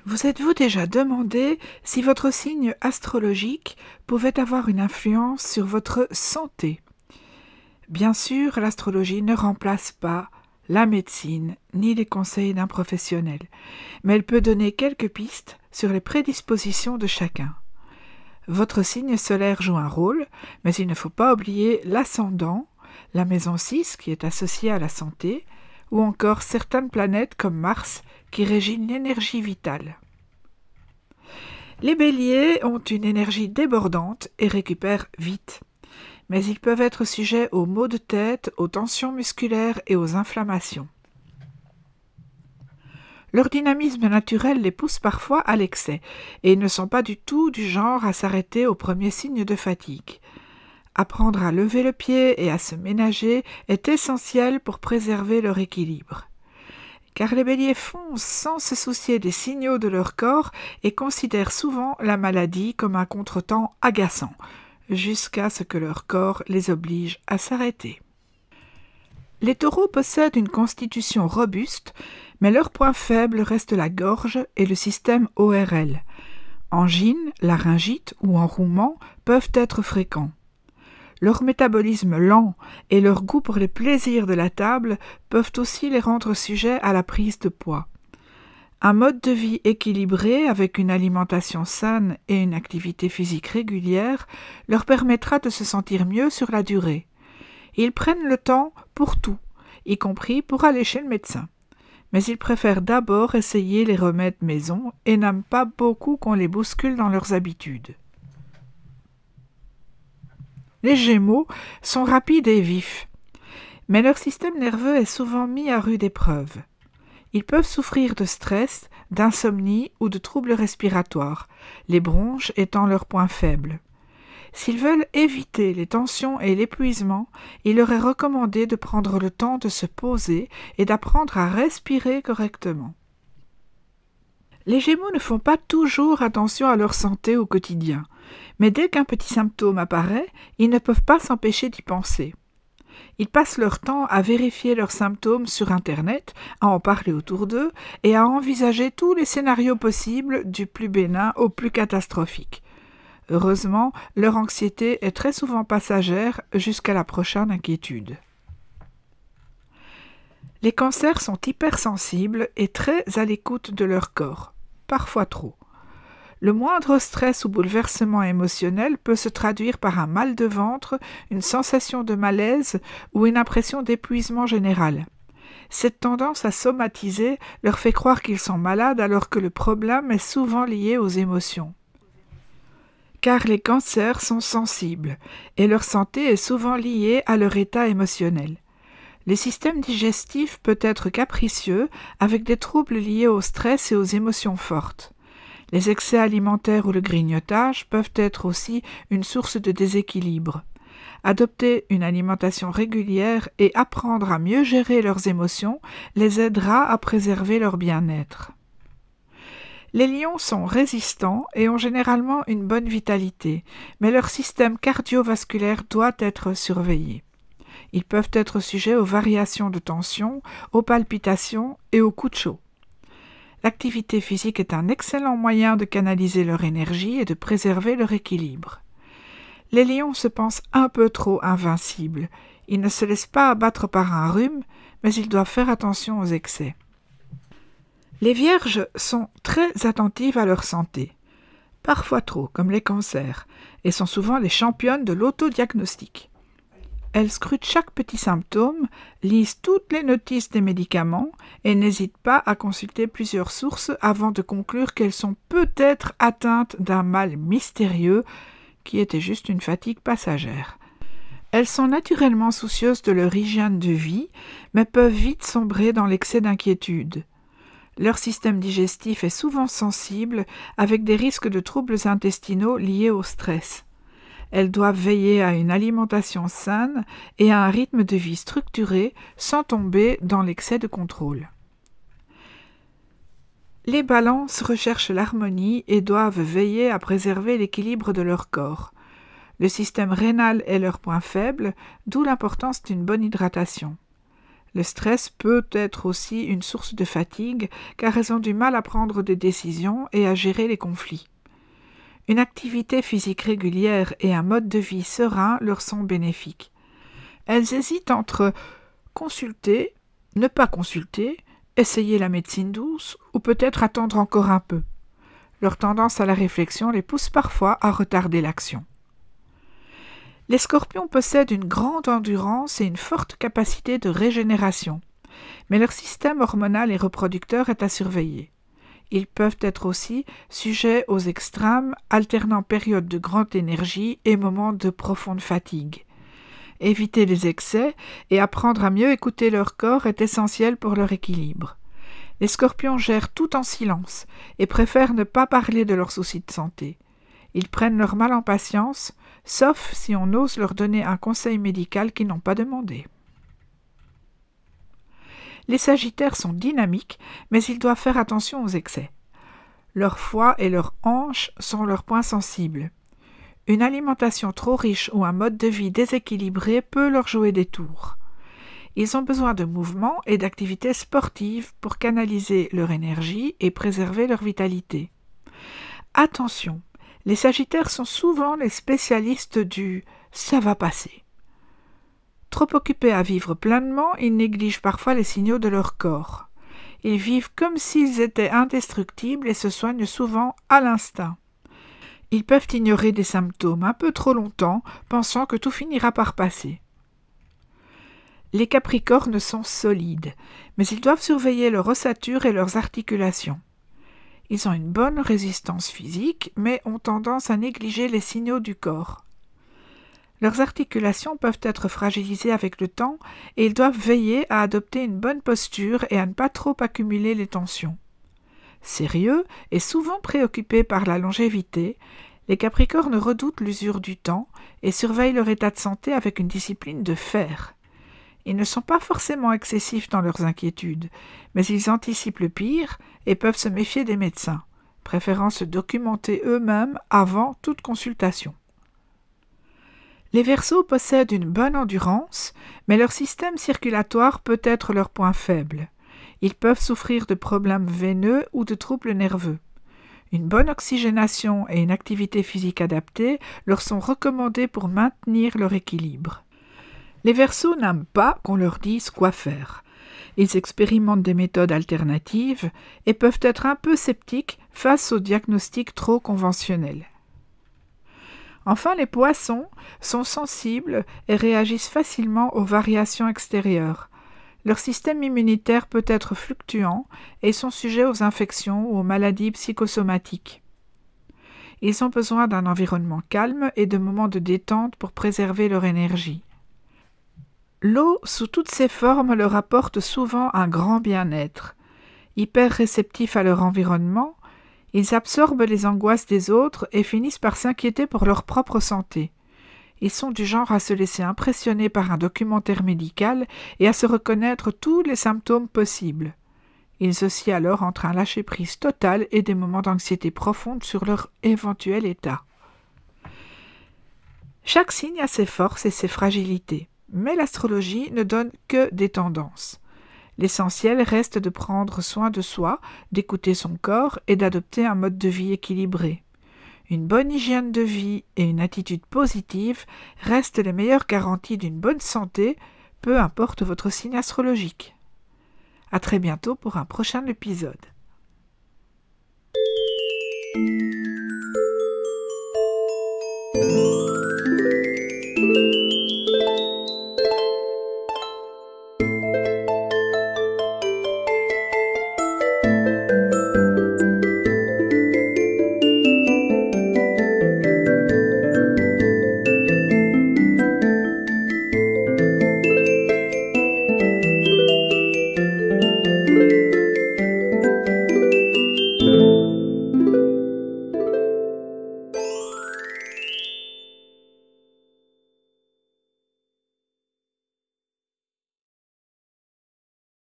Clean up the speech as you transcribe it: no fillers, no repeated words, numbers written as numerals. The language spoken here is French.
Vous êtes-vous déjà demandé si votre signe astrologique pouvait avoir une influence sur votre santé? Bien sûr, l'astrologie ne remplace pas la médecine ni les conseils d'un professionnel, mais elle peut donner quelques pistes sur les prédispositions de chacun. Votre signe solaire joue un rôle, mais il ne faut pas oublier l'ascendant, la maison 6 qui est associée à la santé, ou encore certaines planètes comme Mars qui régit l'énergie vitale. Les béliers ont une énergie débordante et récupèrent vite, mais ils peuvent être sujets aux maux de tête, aux tensions musculaires et aux inflammations. Leur dynamisme naturel les pousse parfois à l'excès, et ils ne sont pas du tout du genre à s'arrêter au premier signe de fatigue. Apprendre à lever le pied et à se ménager est essentiel pour préserver leur équilibre. Car les béliers foncent sans se soucier des signaux de leur corps et considèrent souvent la maladie comme un contretemps agaçant, jusqu'à ce que leur corps les oblige à s'arrêter. Les taureaux possèdent une constitution robuste, mais leur point faible reste la gorge et le système ORL. Angine, laryngite ou enrouement peuvent être fréquents. Leur métabolisme lent et leur goût pour les plaisirs de la table peuvent aussi les rendre sujets à la prise de poids. Un mode de vie équilibré avec une alimentation saine et une activité physique régulière leur permettra de se sentir mieux sur la durée. Ils prennent le temps pour tout, y compris pour aller chez le médecin. Mais ils préfèrent d'abord essayer les remèdes maison et n'aiment pas beaucoup qu'on les bouscule dans leurs habitudes. Les Gémeaux sont rapides et vifs, mais leur système nerveux est souvent mis à rude épreuve. Ils peuvent souffrir de stress, d'insomnie ou de troubles respiratoires, les bronches étant leur point faible. S'ils veulent éviter les tensions et l'épuisement, il leur est recommandé de prendre le temps de se poser et d'apprendre à respirer correctement. Les Gémeaux ne font pas toujours attention à leur santé au quotidien, mais dès qu'un petit symptôme apparaît, ils ne peuvent pas s'empêcher d'y penser. Ils passent leur temps à vérifier leurs symptômes sur Internet, à en parler autour d'eux et à envisager tous les scénarios possibles, du plus bénin au plus catastrophique. Heureusement, leur anxiété est très souvent passagère jusqu'à la prochaine inquiétude. Les cancers sont hypersensibles et très à l'écoute de leur corps, parfois trop. Le moindre stress ou bouleversement émotionnel peut se traduire par un mal de ventre, une sensation de malaise ou une impression d'épuisement général. Cette tendance à somatiser leur fait croire qu'ils sont malades alors que le problème est souvent lié aux émotions. Car les cancers sont sensibles et leur santé est souvent liée à leur état émotionnel. Le système digestif peut être capricieux avec des troubles liés au stress et aux émotions fortes. Les excès alimentaires ou le grignotage peuvent être aussi une source de déséquilibre. Adopter une alimentation régulière et apprendre à mieux gérer leurs émotions les aidera à préserver leur bien-être. Les lions sont résistants et ont généralement une bonne vitalité, mais leur système cardiovasculaire doit être surveillé. Ils peuvent être sujets aux variations de tension, aux palpitations et aux coups de chaud. L'activité physique est un excellent moyen de canaliser leur énergie et de préserver leur équilibre. Les lions se pensent un peu trop invincibles. Ils ne se laissent pas abattre par un rhume, mais ils doivent faire attention aux excès. Les vierges sont très attentives à leur santé, parfois trop, comme les cancers, et sont souvent les championnes de l'autodiagnostic. Elles scrutent chaque petit symptôme, lisent toutes les notices des médicaments et n'hésitent pas à consulter plusieurs sources avant de conclure qu'elles sont peut-être atteintes d'un mal mystérieux qui était juste une fatigue passagère. Elles sont naturellement soucieuses de leur hygiène de vie, mais peuvent vite sombrer dans l'excès d'inquiétude. Leur système digestif est souvent sensible, avec des risques de troubles intestinaux liés au stress. Elles doivent veiller à une alimentation saine et à un rythme de vie structuré sans tomber dans l'excès de contrôle. Les balances recherchent l'harmonie et doivent veiller à préserver l'équilibre de leur corps. Le système rénal est leur point faible, d'où l'importance d'une bonne hydratation. Le stress peut être aussi une source de fatigue car elles ont du mal à prendre des décisions et à gérer les conflits. Une activité physique régulière et un mode de vie serein leur sont bénéfiques. Elles hésitent entre consulter, ne pas consulter, essayer la médecine douce ou peut-être attendre encore un peu. Leur tendance à la réflexion les pousse parfois à retarder l'action. Les scorpions possèdent une grande endurance et une forte capacité de régénération, mais leur système hormonal et reproducteur est à surveiller. Ils peuvent être aussi sujets aux extrêmes, alternant périodes de grande énergie et moments de profonde fatigue. Éviter les excès et apprendre à mieux écouter leur corps est essentiel pour leur équilibre. Les scorpions gèrent tout en silence et préfèrent ne pas parler de leurs soucis de santé. Ils prennent leur mal en patience, sauf si on ose leur donner un conseil médical qu'ils n'ont pas demandé. Les sagittaires sont dynamiques, mais ils doivent faire attention aux excès. Leur foie et leurs hanches sont leurs points sensibles. Une alimentation trop riche ou un mode de vie déséquilibré peut leur jouer des tours. Ils ont besoin de mouvement et d'activités sportives pour canaliser leur énergie et préserver leur vitalité. Attention, les sagittaires sont souvent les spécialistes du « ça va passer ». Trop occupés à vivre pleinement, ils négligent parfois les signaux de leur corps. Ils vivent comme s'ils étaient indestructibles et se soignent souvent à l'instinct. Ils peuvent ignorer des symptômes un peu trop longtemps, pensant que tout finira par passer. Les capricornes sont solides, mais ils doivent surveiller leur ossature et leurs articulations. Ils ont une bonne résistance physique, mais ont tendance à négliger les signaux du corps. Leurs articulations peuvent être fragilisées avec le temps et ils doivent veiller à adopter une bonne posture et à ne pas trop accumuler les tensions. Sérieux et souvent préoccupés par la longévité, les Capricornes redoutent l'usure du temps et surveillent leur état de santé avec une discipline de fer. Ils ne sont pas forcément excessifs dans leurs inquiétudes, mais ils anticipent le pire et peuvent se méfier des médecins, préférant se documenter eux-mêmes avant toute consultation. Les Verseaux possèdent une bonne endurance, mais leur système circulatoire peut être leur point faible. Ils peuvent souffrir de problèmes veineux ou de troubles nerveux. Une bonne oxygénation et une activité physique adaptée leur sont recommandées pour maintenir leur équilibre. Les Verseaux n'aiment pas qu'on leur dise quoi faire. Ils expérimentent des méthodes alternatives et peuvent être un peu sceptiques face aux diagnostics trop conventionnels. Enfin, les Poissons sont sensibles et réagissent facilement aux variations extérieures. Leur système immunitaire peut être fluctuant et sont sujets aux infections ou aux maladies psychosomatiques. Ils ont besoin d'un environnement calme et de moments de détente pour préserver leur énergie. L'eau, sous toutes ses formes, leur apporte souvent un grand bien-être. Hyper réceptifs à leur environnement, ils absorbent les angoisses des autres et finissent par s'inquiéter pour leur propre santé. Ils sont du genre à se laisser impressionner par un documentaire médical et à se reconnaître tous les symptômes possibles. Ils oscillent alors entre un lâcher-prise total et des moments d'anxiété profonde sur leur éventuel état. Chaque signe a ses forces et ses fragilités, mais l'astrologie ne donne que des tendances. L'essentiel reste de prendre soin de soi, d'écouter son corps et d'adopter un mode de vie équilibré. Une bonne hygiène de vie et une attitude positive restent les meilleures garanties d'une bonne santé, peu importe votre signe astrologique. À très bientôt pour un prochain épisode.